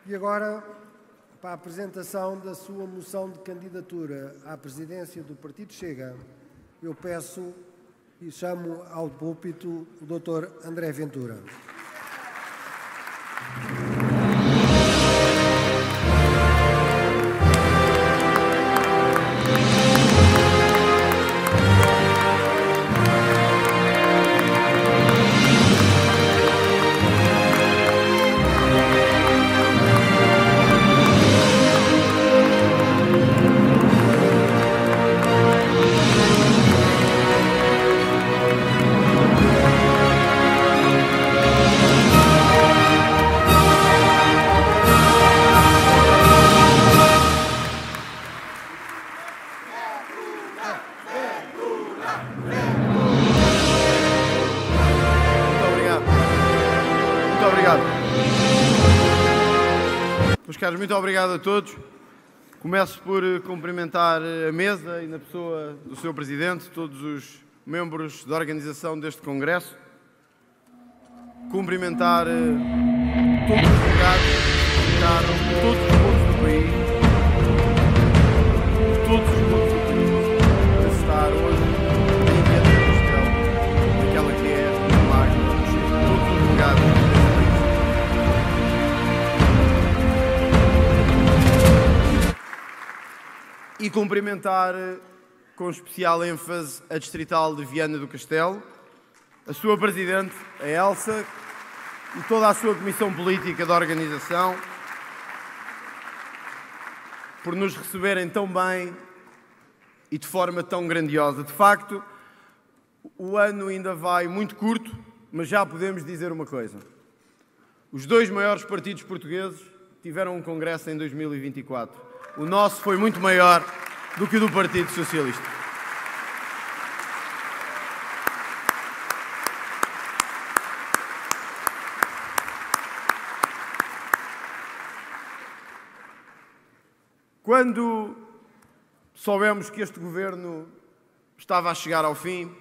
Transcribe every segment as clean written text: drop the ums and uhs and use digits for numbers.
E agora, para a apresentação da sua moção de candidatura à presidência do Partido Chega, eu peço e chamo ao púlpito o Dr. André Ventura. Muito obrigado a todos. Começo por cumprimentar a mesa e na pessoa do Sr. Presidente, todos os membros da organização deste Congresso. Cumprimentar todos os delegados que visitaram todos os pontos do país, todos os pontos do país, a estar hoje em Viana do Castelo, naquela que é a magna do Chega. Todos os delegados. E cumprimentar com especial ênfase a Distrital de Viana do Castelo, a sua Presidente, a Elsa, e toda a sua Comissão Política da organização, por nos receberem tão bem e de forma tão grandiosa. De facto, o ano ainda vai muito curto, mas já podemos dizer uma coisa. Os dois maiores partidos portugueses tiveram um congresso em 2024. O nosso foi muito maior do que o do Partido Socialista. Quando soubemos que este governo estava a chegar ao fim,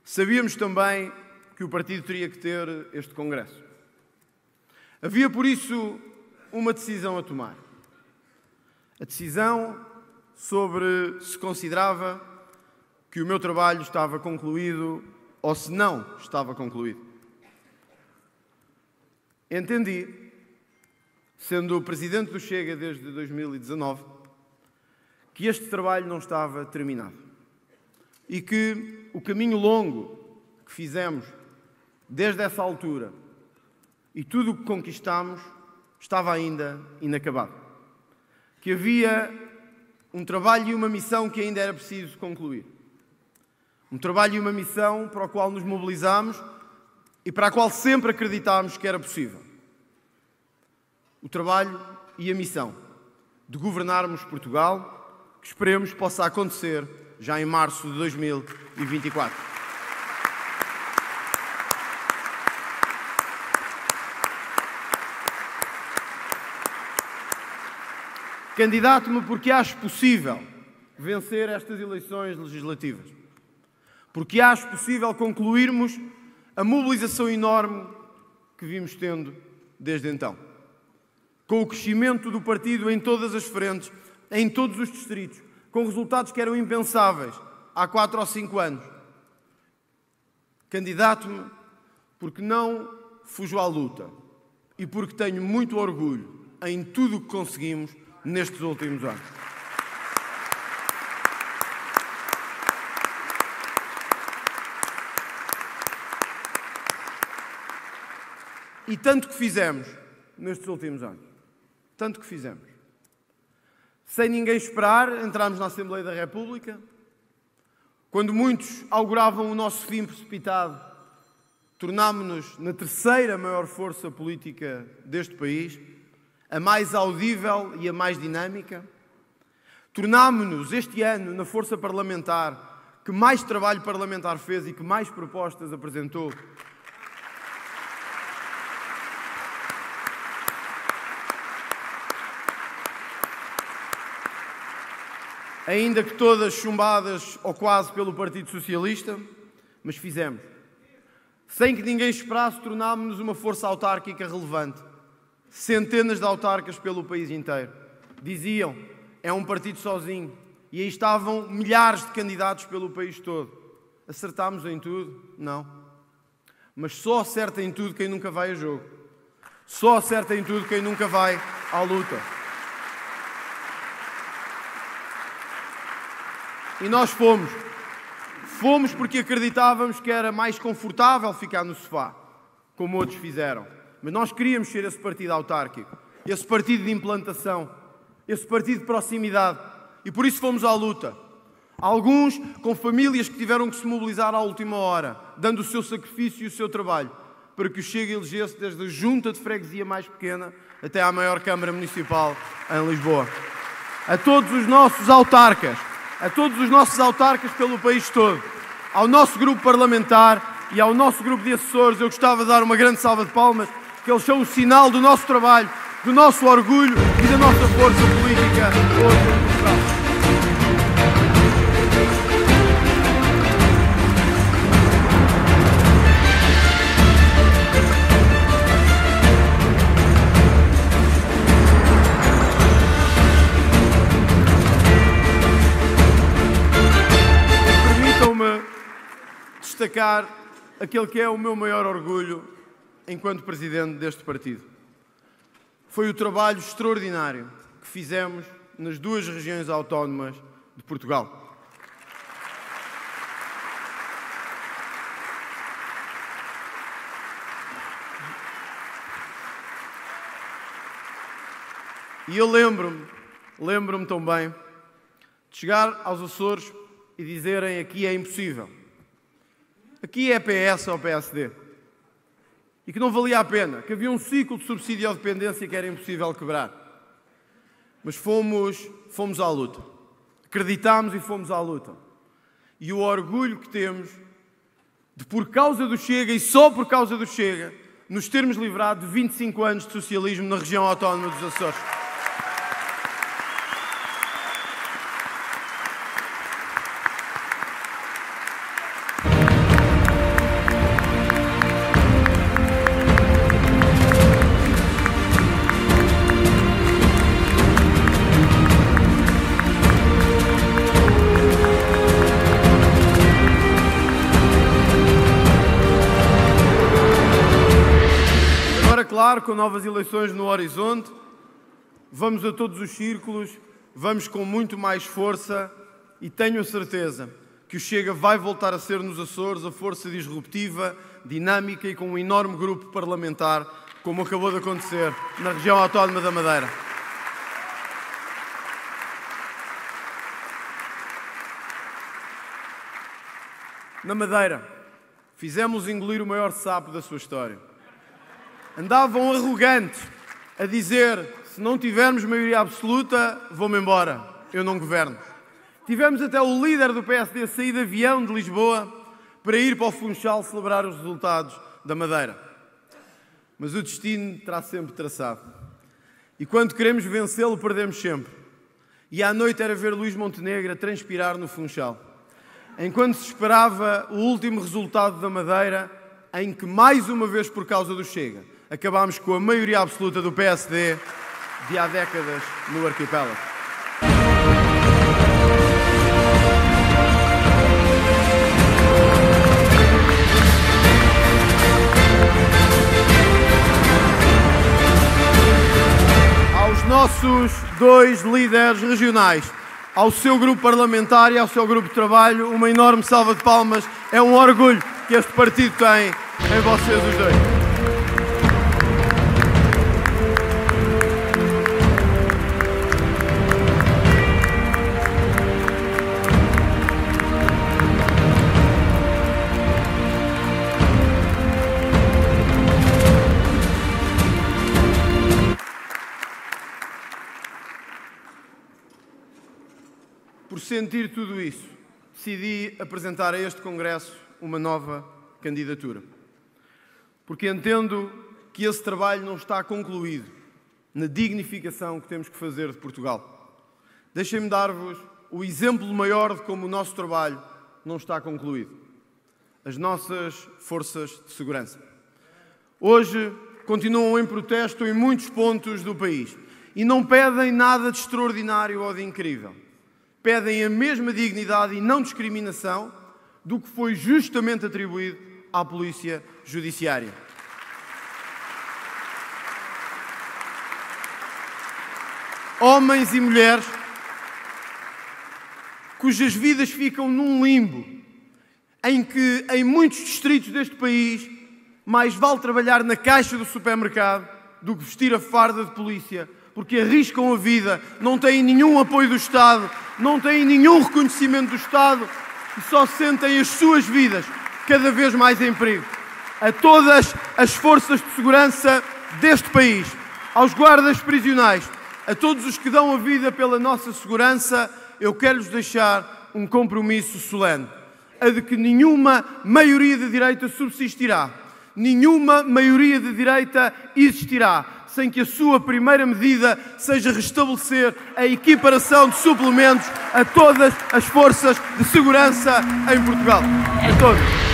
sabíamos também que o partido teria que ter este congresso. Havia, por isso, uma decisão a tomar. A decisão sobre se considerava que o meu trabalho estava concluído ou se não estava concluído. Entendi, sendo o Presidente do Chega desde 2019, que este trabalho não estava terminado e que o caminho longo que fizemos desde essa altura e tudo o que conquistamos estava ainda inacabado. Que havia um trabalho e uma missão que ainda era preciso concluir. Um trabalho e uma missão para o qual nos mobilizámos e para a qual sempre acreditámos que era possível. O trabalho e a missão de governarmos Portugal, que esperemos possa acontecer já em março de 2024. Candidato-me porque acho possível vencer estas eleições legislativas. Porque acho possível concluirmos a mobilização enorme que vimos tendo desde então. Com o crescimento do partido em todas as frentes, em todos os distritos, com resultados que eram impensáveis há 4 ou 5 anos. Candidato-me porque não fujo à luta e porque tenho muito orgulho em tudo o que conseguimos nestes últimos anos. E tanto que fizemos nestes últimos anos. Tanto que fizemos. Sem ninguém esperar, entramos na Assembleia da República. Quando muitos auguravam o nosso fim precipitado, tornámo-nos na terceira maior força política deste país, a mais audível e a mais dinâmica. Tornámo-nos este ano na força parlamentar que mais trabalho parlamentar fez e que mais propostas apresentou. Ainda que todas chumbadas ou quase pelo Partido Socialista, mas fizemos. Sem que ninguém esperasse, tornámo-nos uma força autárquica relevante. centenas de autarcas pelo país inteiro. Diziam, é um partido sozinho. E aí estavam milhares de candidatos pelo país todo. Acertámos em tudo? Não. Mas só acerta em tudo quem nunca vai a jogo. Só acerta em tudo quem nunca vai à luta. E nós fomos. Fomos porque acreditávamos que era mais confortável ficar no sofá, como outros fizeram. Mas nós queríamos ser esse partido autárquico, esse partido de implantação, esse partido de proximidade. E por isso fomos à luta. Alguns com famílias que tiveram que se mobilizar à última hora, dando o seu sacrifício e o seu trabalho, para que o Chega elegesse desde a junta de freguesia mais pequena até à maior Câmara Municipal em Lisboa. A todos os nossos autarcas pelo país todo, ao nosso grupo parlamentar e ao nosso grupo de assessores, eu gostava de dar uma grande salva de palmas, que eles são o sinal do nosso trabalho, do nosso orgulho e da nossa força política hoje em Portugal. Destacar aquele que é o meu maior orgulho enquanto presidente deste partido. Foi o trabalho extraordinário que fizemos nas duas regiões autónomas de Portugal. E eu lembro-me tão bem de chegar aos Açores e dizerem aqui é impossível. Aqui é PS ou PSD. E que não valia a pena, que havia um ciclo de subsídio à dependência que era impossível quebrar. Mas fomos à luta. Acreditámos e fomos à luta. E o orgulho que temos de, por causa do Chega e só por causa do Chega, nos termos livrado de 25 anos de socialismo na região autónoma dos Açores. Claro, com novas eleições no horizonte, vamos a todos os círculos, vamos com muito mais força e tenho a certeza que o Chega vai voltar a ser nos Açores a força disruptiva, dinâmica e com um enorme grupo parlamentar, como acabou de acontecer na região autónoma da Madeira. Na Madeira, fizemos engolir o maior sapo da sua história. Andavam arrogantes a dizer, se não tivermos maioria absoluta, vou-me embora, eu não governo. Tivemos até o líder do PSD sair de avião de Lisboa para ir para o Funchal celebrar os resultados da Madeira. Mas o destino terá sempre traçado. E quando queremos vencê-lo, perdemos sempre. E à noite era ver Luís Montenegro a transpirar no Funchal. Enquanto se esperava o último resultado da Madeira, em que, mais uma vez por causa do Chega, acabámos com a maioria absoluta do PSD de há décadas no arquipélago. Aos nossos dois líderes regionais, ao seu grupo parlamentar e ao seu grupo de trabalho, uma enorme salva de palmas. É um orgulho que este partido tem em vocês os dois. Por sentir tudo isso, decidi apresentar a este Congresso uma nova candidatura. Porque entendo que esse trabalho não está concluído na dignificação que temos que fazer de Portugal. Deixem-me dar-vos o exemplo maior de como o nosso trabalho não está concluído. As nossas forças de segurança. Hoje continuam em protesto em muitos pontos do país e não pedem nada de extraordinário ou de incrível. Pedem a mesma dignidade e não discriminação do que foi justamente atribuído à Polícia Judiciária. Homens e mulheres cujas vidas ficam num limbo, em que em muitos distritos deste país mais vale trabalhar na caixa do supermercado do que vestir a farda de polícia, porque arriscam a vida, não têm nenhum apoio do Estado, não têm nenhum reconhecimento do Estado e só sentem as suas vidas cada vez mais em perigo. A todas as forças de segurança deste país, aos guardas prisionais, a todos os que dão a vida pela nossa segurança, eu quero-lhes deixar um compromisso solene, a de que nenhuma maioria de direita subsistirá, nenhuma maioria de direita existirá, sem que a sua primeira medida seja restabelecer a equiparação de suplementos a todas as forças de segurança em Portugal. A todos.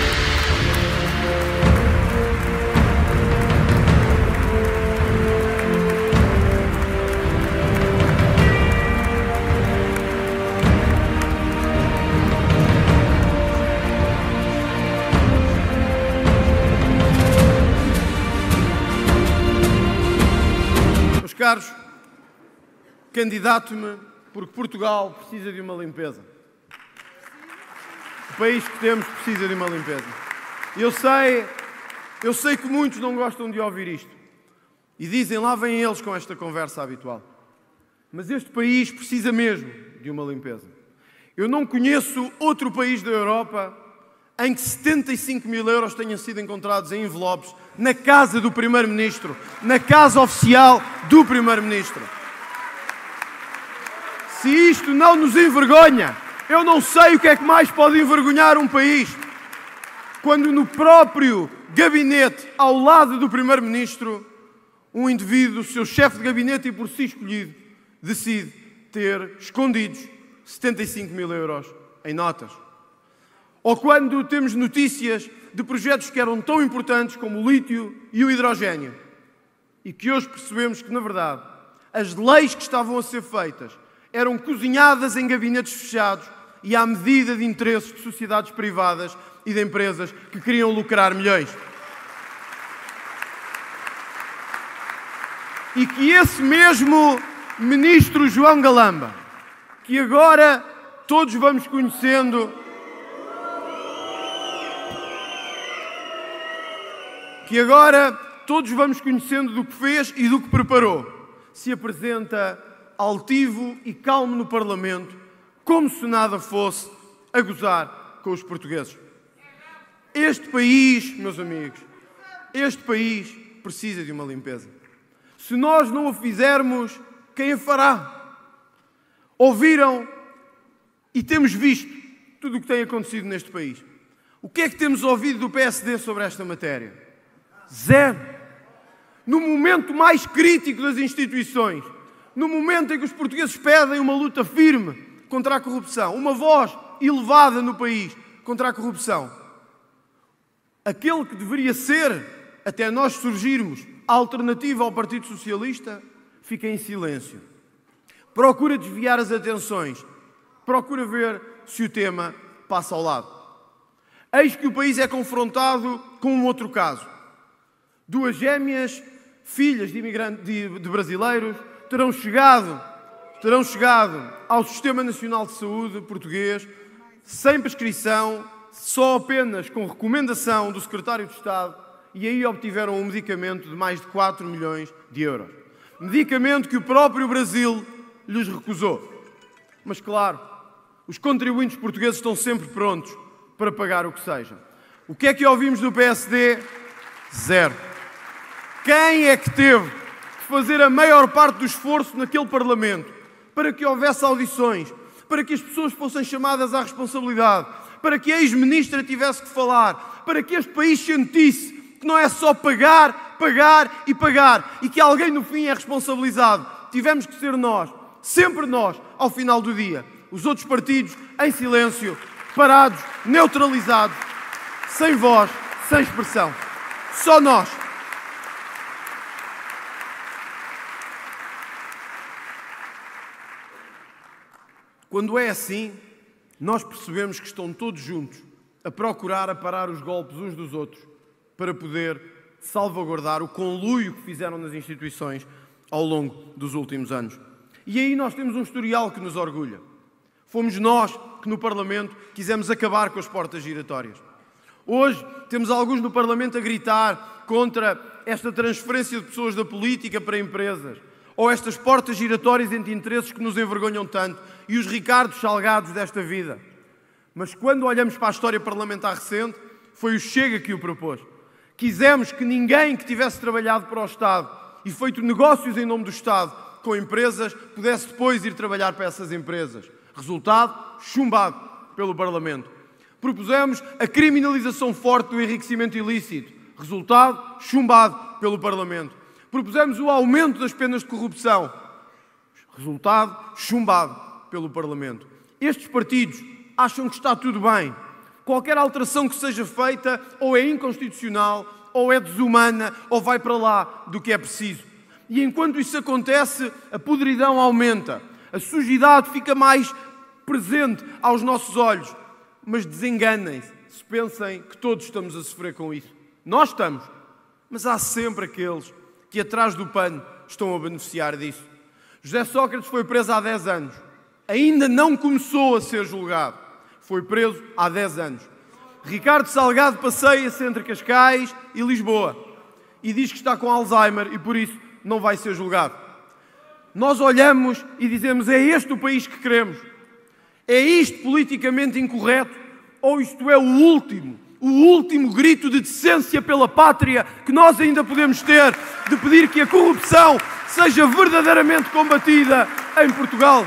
Caros, candidato-me porque Portugal precisa de uma limpeza. O país que temos precisa de uma limpeza. Eu sei que muitos não gostam de ouvir isto e dizem, lá vêm eles com esta conversa habitual. Mas este país precisa mesmo de uma limpeza. Eu não conheço outro país da Europa em que 75 mil euros tenham sido encontrados em envelopes na casa do Primeiro-Ministro, na casa oficial do Primeiro-Ministro. Se isto não nos envergonha, eu não sei o que é que mais pode envergonhar um país. Quando no próprio gabinete, ao lado do Primeiro-Ministro, um indivíduo, seu chefe de gabinete e por si escolhido, decide ter escondidos 75 mil euros em notas. Ou quando temos notícias de projetos que eram tão importantes como o lítio e o hidrogénio e que hoje percebemos que, na verdade, as leis que estavam a ser feitas eram cozinhadas em gabinetes fechados e à medida de interesses de sociedades privadas e de empresas que queriam lucrar milhões. E que esse mesmo ministro João Galamba, que agora todos vamos conhecendo, do que fez e do que preparou, se apresenta altivo e calmo no Parlamento, como se nada fosse a gozar com os portugueses. Este país, meus amigos, este país precisa de uma limpeza. Se nós não a fizermos, quem a fará? Ouviram e temos visto tudo o que tem acontecido neste país. O que é que temos ouvido do PSD sobre esta matéria? Zero. No momento mais crítico das instituições, no momento em que os portugueses pedem uma luta firme contra a corrupção, uma voz elevada no país contra a corrupção, aquele que deveria ser, até nós surgirmos, a alternativa ao Partido Socialista, fica em silêncio. Procura desviar as atenções, procura ver se o tema passa ao lado. Eis que o país é confrontado com um outro caso. Duas gêmeas, filhas de brasileiros, terão chegado ao Sistema Nacional de Saúde português sem prescrição, só apenas com recomendação do Secretário de Estado, e aí obtiveram um medicamento de mais de 4 milhões de euros. Medicamento que o próprio Brasil lhes recusou. Mas, claro, os contribuintes portugueses estão sempre prontos para pagar o que seja. O que é que ouvimos do PSD? Zero. Quem é que teve que fazer a maior parte do esforço naquele Parlamento para que houvesse audições, para que as pessoas fossem chamadas à responsabilidade, para que a ex-ministra tivesse que falar, para que este país sentisse que não é só pagar, pagar e pagar e que alguém no fim é responsabilizado? Tivemos que ser nós, sempre nós, ao final do dia. Os outros partidos, em silêncio, parados, neutralizados, sem voz, sem expressão. Só nós. Quando é assim, nós percebemos que estão todos juntos a procurar aparar os golpes uns dos outros para poder salvaguardar o conluio que fizeram nas instituições ao longo dos últimos anos. E aí nós temos um historial que nos orgulha. Fomos nós que no Parlamento quisemos acabar com as portas giratórias. Hoje temos alguns no Parlamento a gritar contra esta transferência de pessoas da política para empresas, ou estas portas giratórias entre interesses que nos envergonham tanto, e os Ricardos Salgados desta vida. Mas quando olhamos para a história parlamentar recente, foi o Chega que o propôs. Quisemos que ninguém que tivesse trabalhado para o Estado e feito negócios em nome do Estado com empresas pudesse depois ir trabalhar para essas empresas. Resultado, chumbado pelo Parlamento. Propusemos a criminalização forte do enriquecimento ilícito. Resultado, chumbado pelo Parlamento. Propusemos o aumento das penas de corrupção. Resultado, chumbado pelo Parlamento. Estes partidos acham que está tudo bem. Qualquer alteração que seja feita ou é inconstitucional, ou é desumana, ou vai para lá do que é preciso. E enquanto isso acontece, a podridão aumenta. A sujidade fica mais presente aos nossos olhos. Mas desenganem-se se pensem que todos estamos a sofrer com isso. Nós estamos, mas há sempre aqueles que atrás do pano estão a beneficiar disso. José Sócrates foi preso há 10 anos. Ainda não começou a ser julgado. Foi preso há 10 anos. Ricardo Salgado passeia-se entre Cascais e Lisboa e diz que está com Alzheimer e por isso não vai ser julgado. Nós olhamos e dizemos, é este o país que queremos? É isto politicamente incorreto? Ou isto é o último grito de decência pela pátria que nós ainda podemos ter, de pedir que a corrupção seja verdadeiramente combatida em Portugal?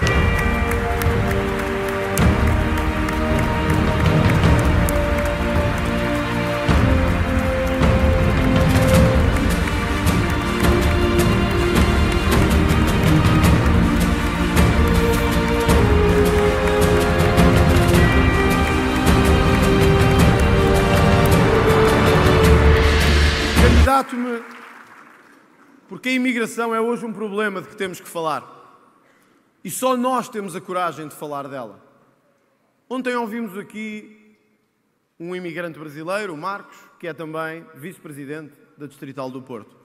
Candidato-me porque a imigração é hoje um problema de que temos que falar. E só nós temos a coragem de falar dela. Ontem ouvimos aqui um imigrante brasileiro, o Marcos, que é também vice-presidente da Distrital do Porto.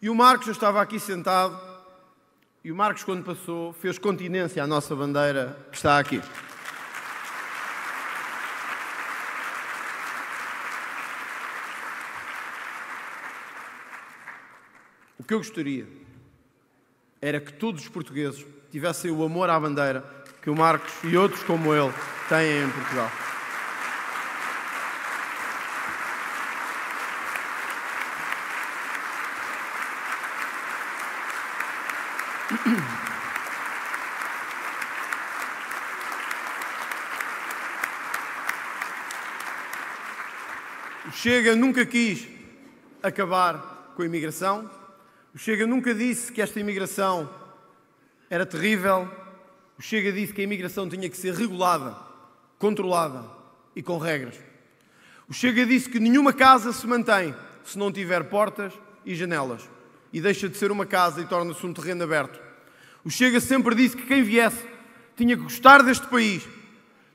E o Marcos, eu estava aqui sentado, e o Marcos, quando passou, fez continência à nossa bandeira que está aqui. O que eu gostaria era que todos os portugueses tivessem o amor à bandeira que o Marcos e outros como ele têm em Portugal. O Chega nunca quis acabar com a imigração. O Chega nunca disse que esta imigração era terrível. O Chega disse que a imigração tinha que ser regulada, controlada e com regras. O Chega disse que nenhuma casa se mantém se não tiver portas e janelas e deixa de ser uma casa e torna-se um terreno aberto. O Chega sempre disse que quem viesse tinha que gostar deste país,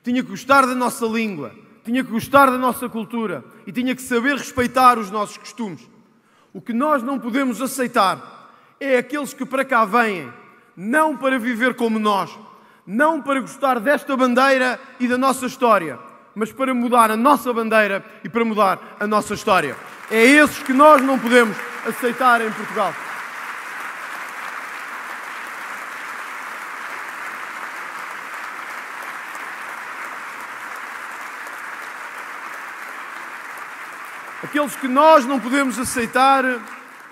tinha que gostar da nossa língua, tinha que gostar da nossa cultura e tinha que saber respeitar os nossos costumes. O que nós não podemos aceitar é aqueles que para cá vêm, não para viver como nós, não para gostar desta bandeira e da nossa história, mas para mudar a nossa bandeira e para mudar a nossa história. É esses que nós não podemos aceitar em Portugal. Aqueles que nós não podemos aceitar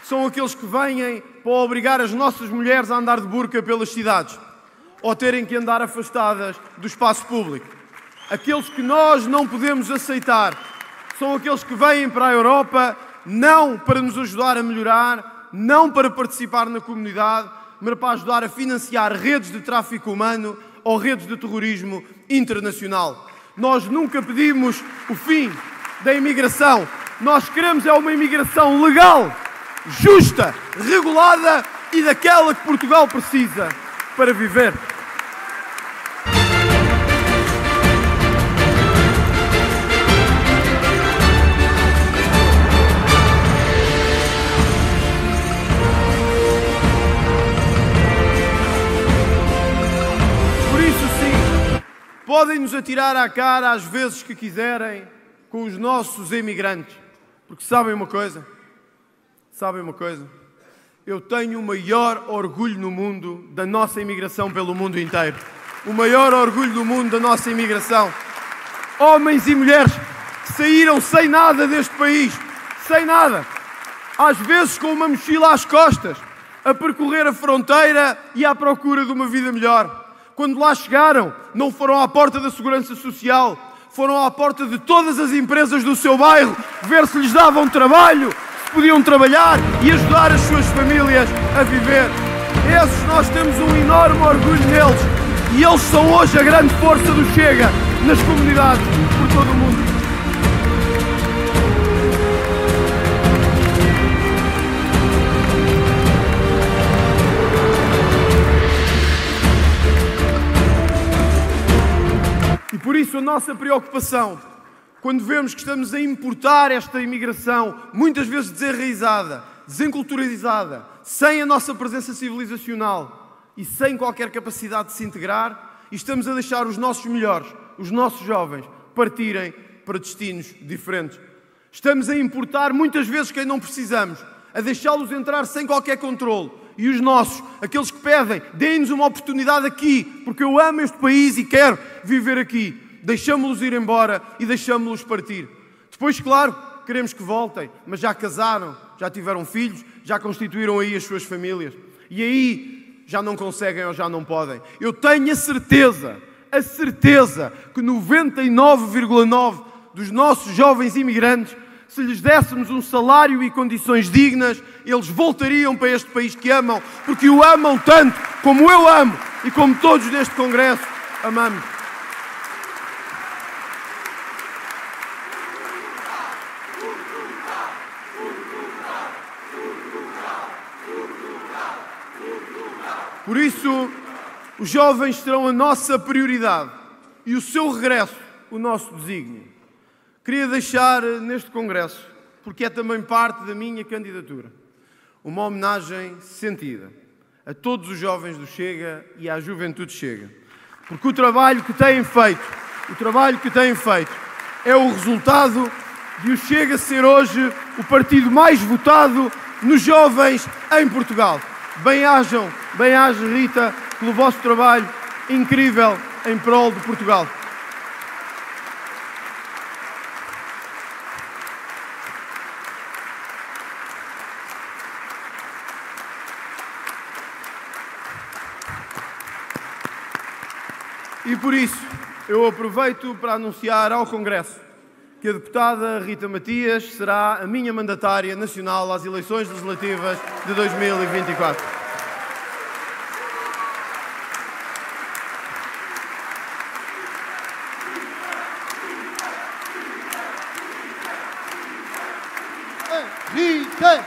são aqueles que vêm para obrigar as nossas mulheres a andar de burca pelas cidades ou terem que andar afastadas do espaço público. Aqueles que nós não podemos aceitar são aqueles que vêm para a Europa não para nos ajudar a melhorar, não para participar na comunidade, mas para ajudar a financiar redes de tráfico humano ou redes de terrorismo internacional. Nós nunca pedimos o fim da imigração. Nós queremos é uma imigração legal justa, regulada e daquela que Portugal precisa para viver. Por isso, sim, podem-nos atirar à cara às vezes que quiserem com os nossos imigrantes, porque sabem uma coisa? Sabem uma coisa? Eu tenho o maior orgulho no mundo da nossa imigração pelo mundo inteiro. O maior orgulho do mundo da nossa imigração. Homens e mulheres que saíram sem nada deste país. Sem nada. Às vezes com uma mochila às costas, a percorrer a fronteira e à procura de uma vida melhor. Quando lá chegaram, não foram à porta da Segurança Social, foram à porta de todas as empresas do seu bairro, ver se lhes davam trabalho, podiam trabalhar e ajudar as suas famílias a viver. Esses nós temos um enorme orgulho neles e eles são hoje a grande força do Chega nas comunidades por todo o mundo. E por isso a nossa preocupação, quando vemos que estamos a importar esta imigração, muitas vezes desenraizada, desenculturalizada, sem a nossa presença civilizacional e sem qualquer capacidade de se integrar, e estamos a deixar os nossos melhores, os nossos jovens, partirem para destinos diferentes. Estamos a importar muitas vezes quem não precisamos, a deixá-los entrar sem qualquer controle. E os nossos, aqueles que pedem, deem-nos uma oportunidade aqui, porque eu amo este país e quero viver aqui. Deixamos-los ir embora e deixamos-los partir. Depois, claro, queremos que voltem, mas já casaram, já tiveram filhos, já constituíram aí as suas famílias. E aí já não conseguem ou já não podem. Eu tenho a certeza que 99,9% dos nossos jovens imigrantes, se lhes dessemos um salário e condições dignas, eles voltariam para este país que amam, porque o amam tanto como eu amo e como todos neste Congresso amamos. Por isso, os jovens serão a nossa prioridade e o seu regresso, o nosso desígnio. Queria deixar neste Congresso, porque é também parte da minha candidatura, uma homenagem sentida a todos os jovens do Chega e à juventude Chega. Porque o trabalho que têm feito é o resultado de o Chega ser hoje o partido mais votado nos jovens em Portugal. Bem-haja, Rita, pelo vosso trabalho incrível em prol de Portugal. E por isso, eu aproveito para anunciar ao Congresso que a deputada Rita Matias será a minha mandatária nacional às eleições legislativas de 2024. Rita!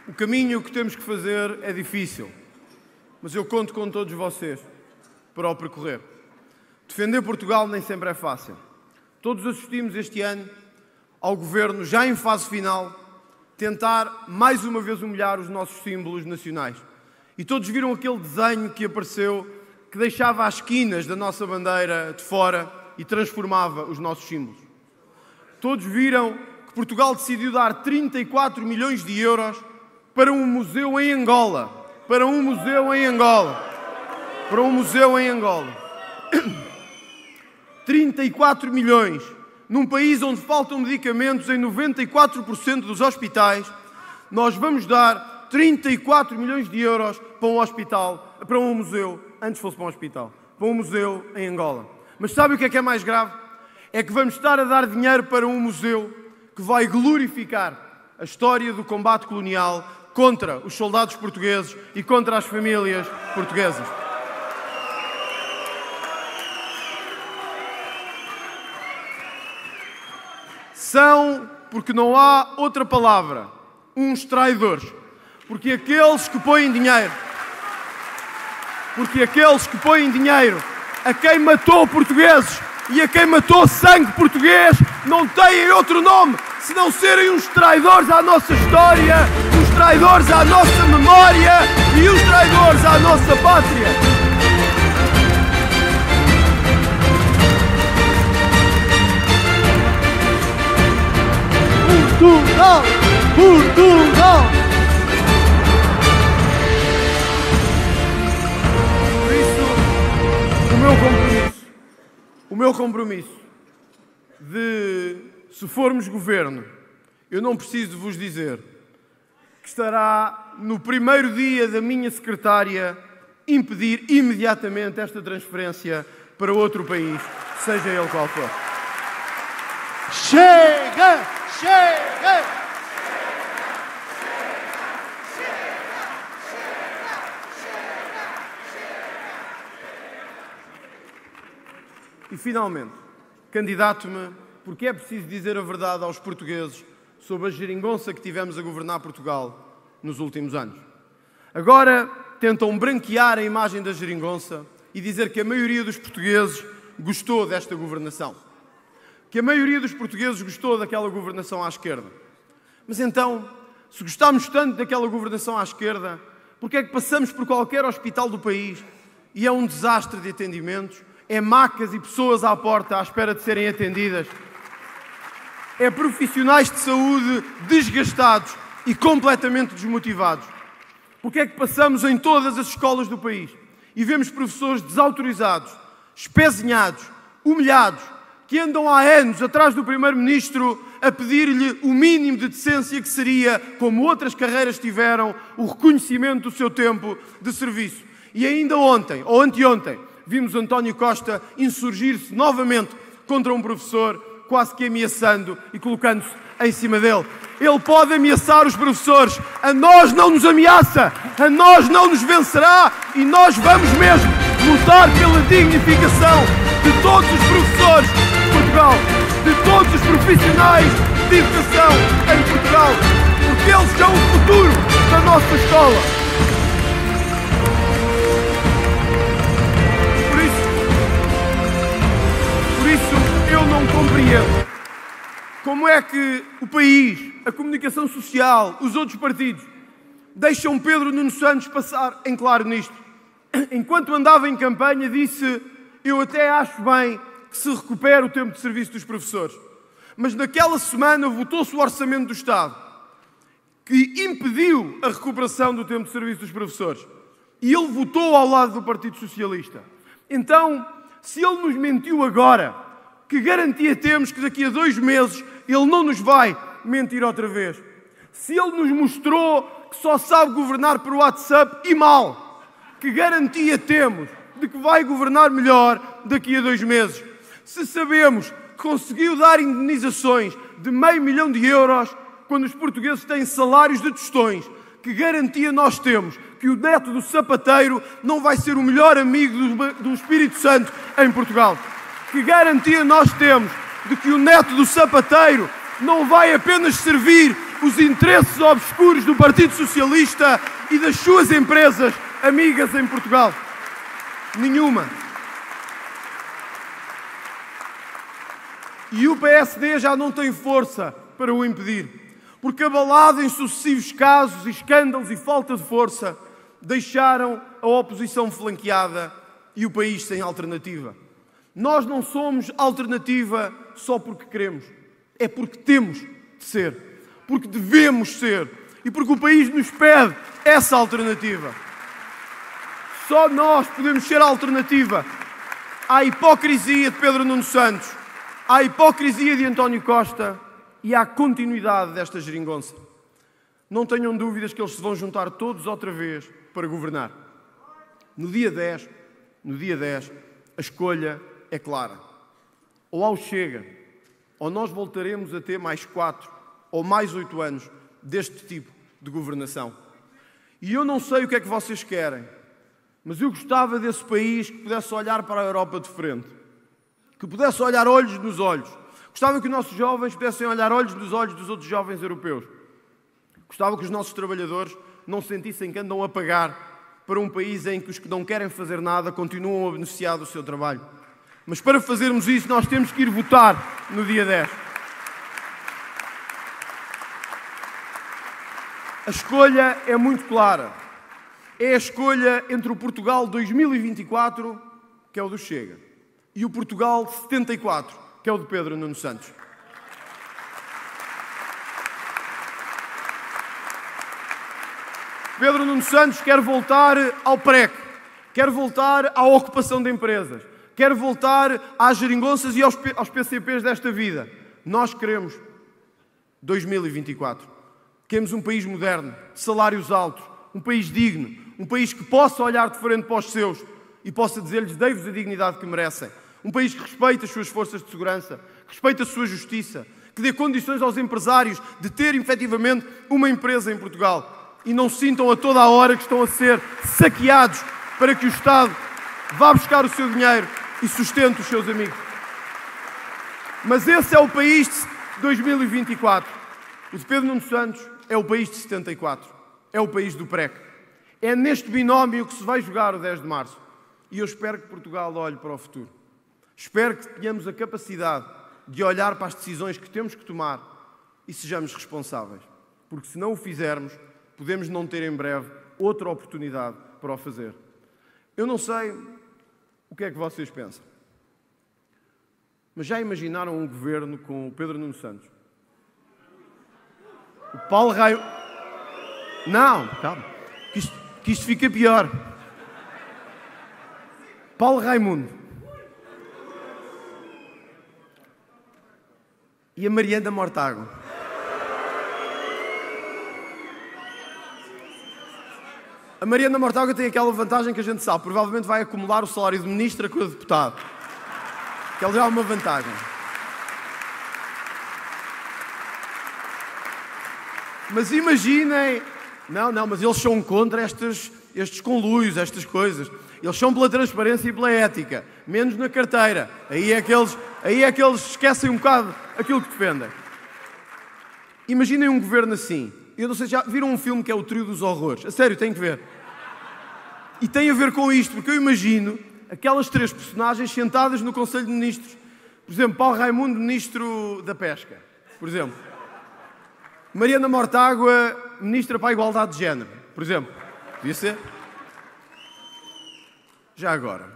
O caminho que temos que fazer é difícil, mas eu conto com todos vocês para o percorrer. Defender Portugal nem sempre é fácil. Todos assistimos este ano ao Governo, já em fase final, tentar mais uma vez humilhar os nossos símbolos nacionais. E todos viram aquele desenho que apareceu, que deixava as esquinas da nossa bandeira de fora e transformava os nossos símbolos. Todos viram que Portugal decidiu dar 34 milhões de euros para um museu em Angola. 34 milhões. Num país onde faltam medicamentos em 94% dos hospitais, nós vamos dar 34 milhões de euros para um hospital, para um museu, antes fosse para um hospital, para um museu em Angola. Mas sabe o que é mais grave? É que vamos estar a dar dinheiro para um museu que vai glorificar a história do combate colonial contra os soldados portugueses e contra as famílias portuguesas. São, porque não há outra palavra, uns traidores. Porque aqueles que põem dinheiro, a quem matou portugueses e a quem matou sangue português, não têm outro nome senão serem uns traidores à nossa história, uns traidores à nossa memória e uns traidores à nossa pátria. Portugal! Portugal! Por isso, o meu compromisso de, se formos governo, eu não preciso vos dizer que estará no primeiro dia da minha secretária impedir imediatamente esta transferência para outro país, seja ele qual for. Chega! Chega! E, finalmente, candidato-me porque é preciso dizer a verdade aos portugueses sobre a geringonça que tivemos a governar Portugal nos últimos anos. Agora tentam branquear a imagem da geringonça e dizer que a maioria dos portugueses gostou desta governação. Que a maioria dos portugueses gostou daquela governação à esquerda. Mas então, se gostámos tanto daquela governação à esquerda, porque é que passamos por qualquer hospital do país e é um desastre de atendimentos? É macas e pessoas à porta à espera de serem atendidas. É profissionais de saúde desgastados e completamente desmotivados. Porque é que passamos em todas as escolas do país e vemos professores desautorizados, espezinhados, humilhados, que andam há anos atrás do Primeiro-Ministro a pedir-lhe o mínimo de decência que seria, como outras carreiras tiveram, o reconhecimento do seu tempo de serviço. E ainda ontem, ou anteontem, vimos António Costa insurgir-se novamente contra um professor, quase que ameaçando e colocando-se em cima dele. Ele pode ameaçar os professores, a nós não nos ameaça, a nós não nos vencerá e nós vamos mesmo lutar pela dignificação de todos os professores de Portugal, de todos os profissionais de educação em Portugal, porque eles são o futuro da nossa escola. Eu não compreendo como é que o país, a comunicação social, os outros partidos deixam Pedro Nuno Santos passar em claro nisto. Enquanto andava em campanha disse: eu até acho bem que se recupere o tempo de serviço dos professores. Mas naquela semana votou-se o Orçamento do Estado que impediu a recuperação do tempo de serviço dos professores. E ele votou ao lado do Partido Socialista. Então, se ele nos mentiu agora, que garantia temos que daqui a 2 meses ele não nos vai mentir outra vez? Se ele nos mostrou que só sabe governar por WhatsApp e mal, que garantia temos de que vai governar melhor daqui a 2 meses? Se sabemos que conseguiu dar indenizações de €500 mil quando os portugueses têm salários de tostões, que garantia nós temos que o neto do sapateiro não vai ser o melhor amigo do Espírito Santo em Portugal? Que garantia nós temos de que o neto do sapateiro não vai apenas servir os interesses obscuros do Partido Socialista e das suas empresas amigas em Portugal? Nenhuma. E o PSD já não tem força para o impedir, porque abalado em sucessivos casos, escândalos e falta de força, deixaram a oposição flanqueada e o país sem alternativa. Nós não somos alternativa só porque queremos, é porque temos de ser, porque devemos ser e porque o país nos pede essa alternativa. Só nós podemos ser a alternativa à hipocrisia de Pedro Nuno Santos, à hipocrisia de António Costa e à continuidade desta geringonça. Não tenham dúvidas que eles se vão juntar todos outra vez para governar. No dia 10, a escolha é clara. Ou ao Chega, ou nós voltaremos a ter mais 4 ou mais 8 anos deste tipo de governação. E eu não sei o que é que vocês querem, mas eu gostava desse país que pudesse olhar para a Europa de frente, que pudesse olhar olhos nos olhos Gostava que os nossos jovens pudessem olhar olhos nos olhos dos outros jovens europeus. Gostava que os nossos trabalhadores não sentissem que andam a pagar para um país em que os que não querem fazer nada continuam a beneficiar do seu trabalho. Mas para fazermos isso, nós temos que ir votar no dia 10. A escolha é muito clara. É a escolha entre o Portugal 2024, que é o do Chega, e o Portugal 74, que é o de Pedro Nuno Santos. Pedro Nuno Santos quer voltar ao PREC, quer voltar à ocupação de empresas, quer voltar às geringonças e aos PCPs desta vida. Nós queremos 2024. Queremos um país moderno, de salários altos, um país digno, um país que possa olhar de frente para os seus e possa dizer-lhes: dei-vos a dignidade que merecem. Um país que respeite as suas forças de segurança, que respeite a sua justiça, que dê condições aos empresários de ter, efetivamente, uma empresa em Portugal e não sintam a toda a hora que estão a ser saqueados para que o Estado vá buscar o seu dinheiro e sustente os seus amigos. Mas esse é o país de 2024. O de Pedro Nuno Santos é o país de 74. É o país do PREC. É neste binómio que se vai jogar o 10 de março. E eu espero que Portugal olhe para o futuro. Espero que tenhamos a capacidade de olhar para as decisões que temos que tomar e sejamos responsáveis. Porque se não o fizermos, podemos não ter em breve outra oportunidade para o fazer. Eu não sei o que é que vocês pensam, mas já imaginaram um governo com o Pedro Nuno Santos? O Paulo Raimundo... Não, calma, que isto fica pior. Paulo Raimundo e a Mariana Mortágua. A Mariana Mortágua tem aquela vantagem que a gente sabe, provavelmente vai acumular o salário de ministra com a de deputado. Que ela já é uma vantagem. Mas imaginem... Não, mas eles são contra estes conluios, estas coisas. Eles são pela transparência e pela ética, menos na carteira. Aí é que eles esquecem um bocado aquilo que defendem. Imaginem um governo assim. Eu não sei se já viram um filme que é o Trio dos Horrores. A sério, têm que ver. E tem a ver com isto, porque eu imagino aquelas três personagens sentadas no Conselho de Ministros. Por exemplo, Paulo Raimundo, Ministro da Pesca, por exemplo. Mariana Mortágua, Ministra para a Igualdade de Género, por exemplo. Podia ser? Já agora,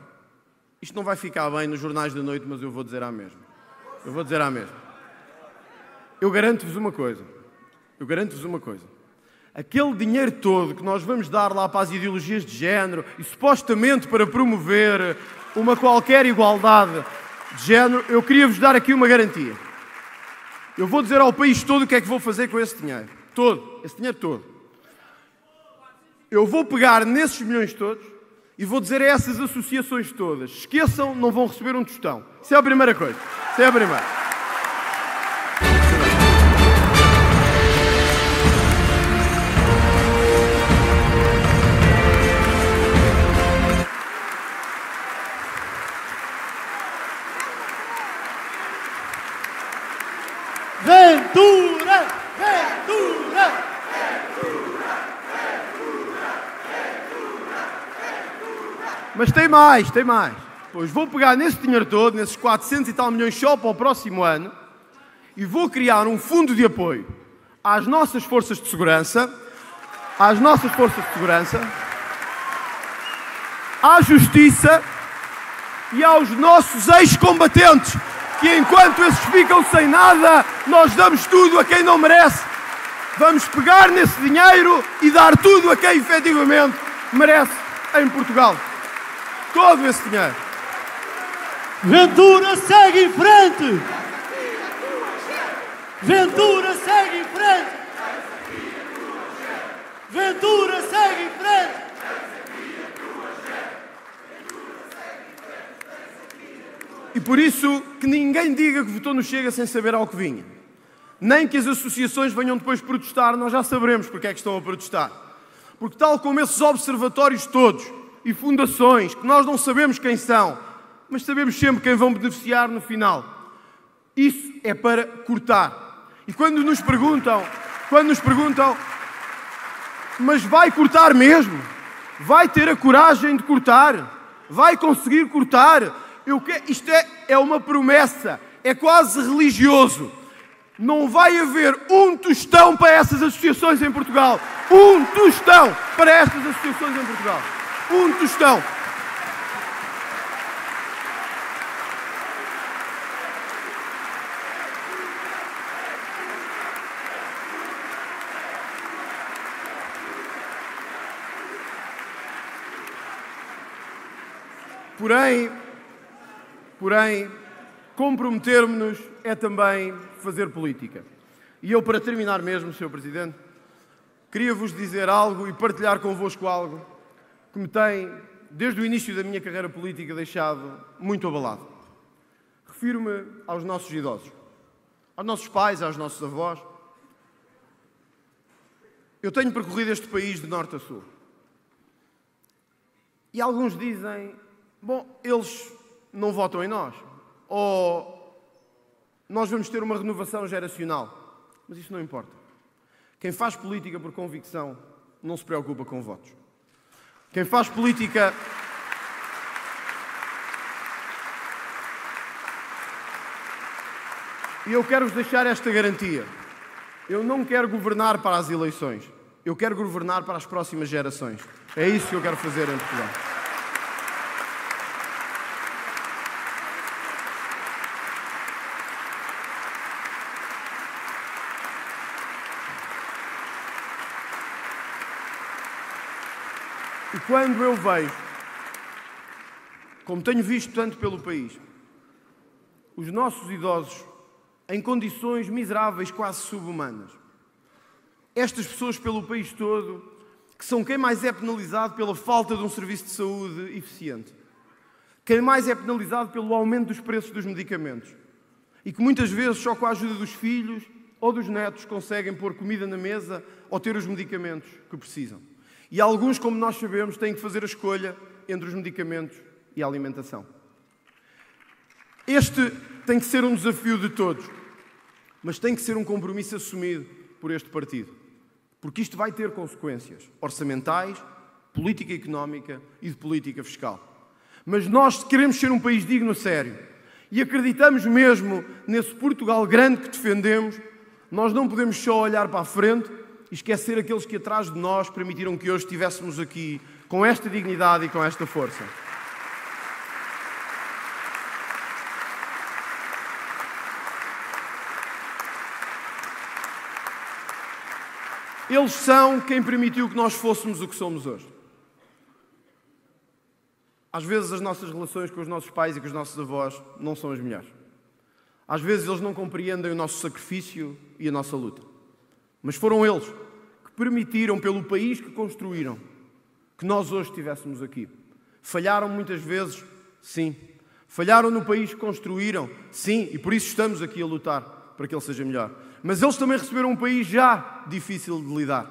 isto não vai ficar bem nos jornais da noite, mas eu vou dizer à mesma. Eu garanto-vos uma coisa. Aquele dinheiro todo que nós vamos dar lá para as ideologias de género e supostamente para promover uma qualquer igualdade de género, eu queria vos dar aqui uma garantia. Eu vou dizer ao país todo o que é que vou fazer com esse dinheiro. Esse dinheiro todo. Eu vou pegar nesses milhões todos e vou dizer a essas associações todas: esqueçam, não vão receber um tostão. Isso é a primeira coisa. Ventura! Mas tem mais. Pois vou pegar nesse dinheiro todo, nesses 400 e tal milhões só para o próximo ano, e vou criar um fundo de apoio às nossas forças de segurança, à justiça e aos nossos ex-combatentes, que enquanto esses ficam sem nada, nós damos tudo a quem não merece. Vamos pegar nesse dinheiro e dar tudo a quem efetivamente merece em Portugal. Todo esse dinheiro. Ventura segue em frente! Ventura segue em frente! Ventura segue em frente! E por isso que ninguém diga que votou no Chega sem saber ao que vinha. Nem que as associações venham depois protestar, nós já saberemos porque é que estão a protestar. Porque tal como esses observatórios todos e fundações, que nós não sabemos quem são, mas sabemos sempre quem vão beneficiar no final. Isso é para cortar. E quando nos perguntam, mas vai cortar mesmo? Vai ter a coragem de cortar? Vai conseguir cortar? Isto é uma promessa, é quase religioso. Não vai haver um tostão para essas associações em Portugal. Um tostão para estas associações em Portugal. Um tostão. Porém, comprometermos-nos é também fazer política. E eu, para terminar mesmo, Sr. Presidente, queria-vos dizer algo e partilhar convosco algo que me tem, desde o início da minha carreira política, deixado muito abalado. Refiro-me aos nossos idosos, aos nossos pais, aos nossos avós. Eu tenho percorrido este país de norte a sul. E alguns dizem, bom, eles não votam em nós. Ou nós vamos ter uma renovação geracional. Mas isso não importa. Quem faz política por convicção não se preocupa com votos. Quem faz política... E eu quero-vos deixar esta garantia. Eu não quero governar para as eleições. Eu quero governar para as próximas gerações. É isso que eu quero fazer em Portugal. E quando eu vejo, como tenho visto tanto pelo país, os nossos idosos em condições miseráveis, quase sub-humanas, estas pessoas pelo país todo, que são quem mais é penalizado pela falta de um serviço de saúde eficiente, quem mais é penalizado pelo aumento dos preços dos medicamentos, e que muitas vezes só com a ajuda dos filhos ou dos netos conseguem pôr comida na mesa ou ter os medicamentos que precisam. E alguns, como nós sabemos, têm que fazer a escolha entre os medicamentos e a alimentação. Este tem que ser um desafio de todos, mas tem que ser um compromisso assumido por este partido, porque isto vai ter consequências orçamentais, política económica e de política fiscal. Mas nós queremos ser um país digno a sério e acreditamos mesmo nesse Portugal grande que defendemos. Nós não podemos só olhar para a frente e esquecer aqueles que atrás de nós permitiram que hoje estivéssemos aqui com esta dignidade e com esta força. Eles são quem permitiu que nós fôssemos o que somos hoje. Às vezes as nossas relações com os nossos pais e com os nossos avós não são as melhores. Às vezes eles não compreendem o nosso sacrifício e a nossa luta. Mas foram eles que permitiram, pelo país que construíram, que nós hoje estivéssemos aqui. Falharam muitas vezes? Sim. Falharam no país que construíram? Sim. E por isso estamos aqui a lutar para que ele seja melhor. Mas eles também receberam um país já difícil de lidar.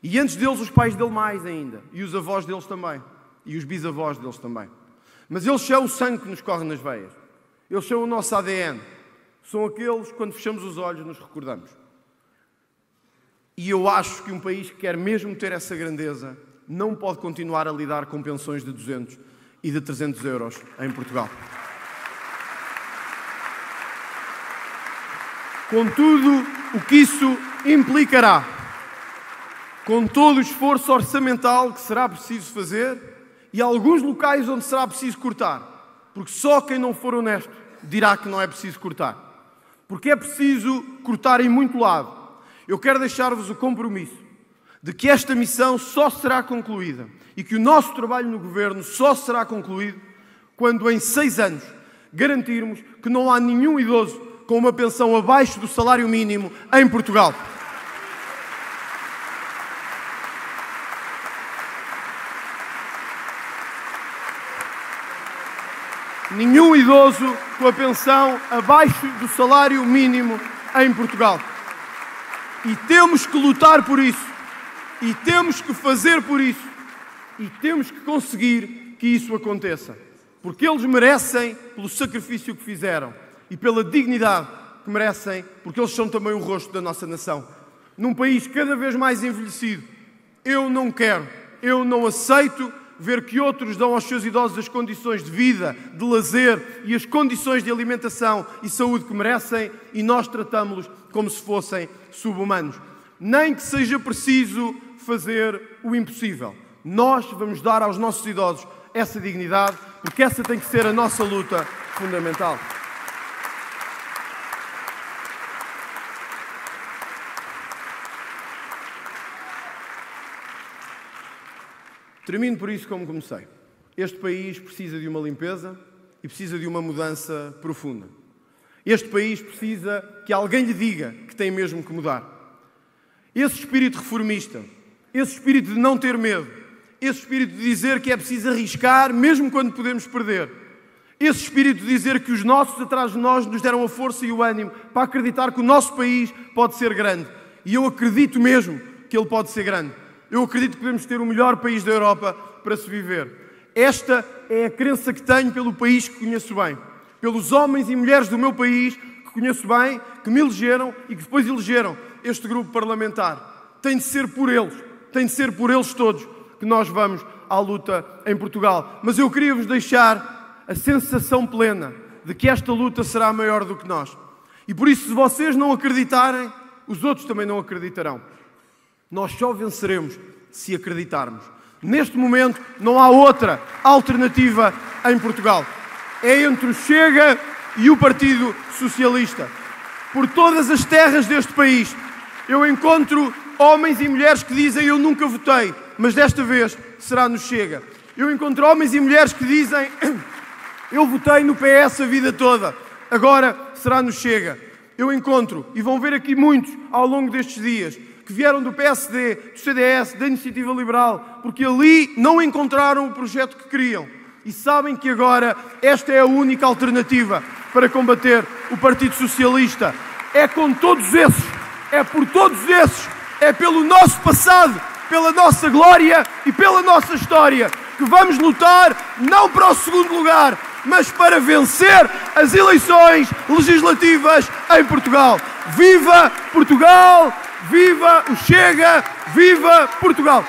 E antes deles, os pais dele mais ainda. E os avós deles também. E os bisavós deles também. Mas eles são o sangue que nos corre nas veias. Eles são o nosso ADN. São aqueles que, quando fechamos os olhos, nos recordamos. E eu acho que um país que quer mesmo ter essa grandeza não pode continuar a lidar com pensões de 200 e de 300 euros em Portugal. Com tudo o que isso implicará, com todo o esforço orçamental que será preciso fazer e alguns locais onde será preciso cortar, porque só quem não for honesto dirá que não é preciso cortar. Porque é preciso cortar em muito lado. Eu quero deixar-vos o compromisso de que esta missão só será concluída e que o nosso trabalho no Governo só será concluído quando em 6 anos garantirmos que não há nenhum idoso com uma pensão abaixo do salário mínimo em Portugal. Nenhum idoso com a pensão abaixo do salário mínimo em Portugal. E temos que lutar por isso. E temos que fazer por isso. E temos que conseguir que isso aconteça. Porque eles merecem pelo sacrifício que fizeram. e pela dignidade que merecem, porque eles são também o rosto da nossa nação. Num país cada vez mais envelhecido, eu não quero, eu não aceito ver que outros dão aos seus idosos as condições de vida, de lazer e as condições de alimentação e saúde que merecem e nós tratamos-los como se fossem sub-humanos. Nem que seja preciso fazer o impossível. Nós vamos dar aos nossos idosos essa dignidade, porque essa tem que ser a nossa luta fundamental. Termino por isso como comecei. Este país precisa de uma limpeza e precisa de uma mudança profunda. Este país precisa que alguém lhe diga que tem mesmo que mudar. Esse espírito reformista, esse espírito de não ter medo, esse espírito de dizer que é preciso arriscar mesmo quando podemos perder, esse espírito de dizer que os nossos atrás de nós nos deram a força e o ânimo para acreditar que o nosso país pode ser grande. E eu acredito mesmo que ele pode ser grande. Eu acredito que podemos ter o melhor país da Europa para se viver. Esta é a crença que tenho pelo país que conheço bem. Pelos homens e mulheres do meu país que conheço bem, que me elegeram e que depois elegeram este grupo parlamentar. Tem de ser por eles todos que nós vamos à luta em Portugal. Mas eu queria-vos deixar a sensação plena de que esta luta será maior do que nós. E por isso, se vocês não acreditarem, os outros também não acreditarão. Nós só venceremos se acreditarmos. Neste momento não há outra alternativa em Portugal. É entre o Chega e o Partido Socialista. Por todas as terras deste país eu encontro homens e mulheres que dizem eu nunca votei, mas desta vez será no Chega. Eu encontro homens e mulheres que dizem eu votei no PS a vida toda, agora será no Chega. Eu encontro, e vão ver aqui muitos ao longo destes dias, que vieram do PSD, do CDS, da Iniciativa Liberal, porque ali não encontraram o projeto que queriam. E sabem que agora esta é a única alternativa para combater o Partido Socialista. É com todos esses, é por todos esses, é pelo nosso passado, pela nossa glória e pela nossa história que vamos lutar não para o segundo lugar, mas para vencer as eleições legislativas em Portugal. Viva Portugal! Viva o Chega! Viva Portugal!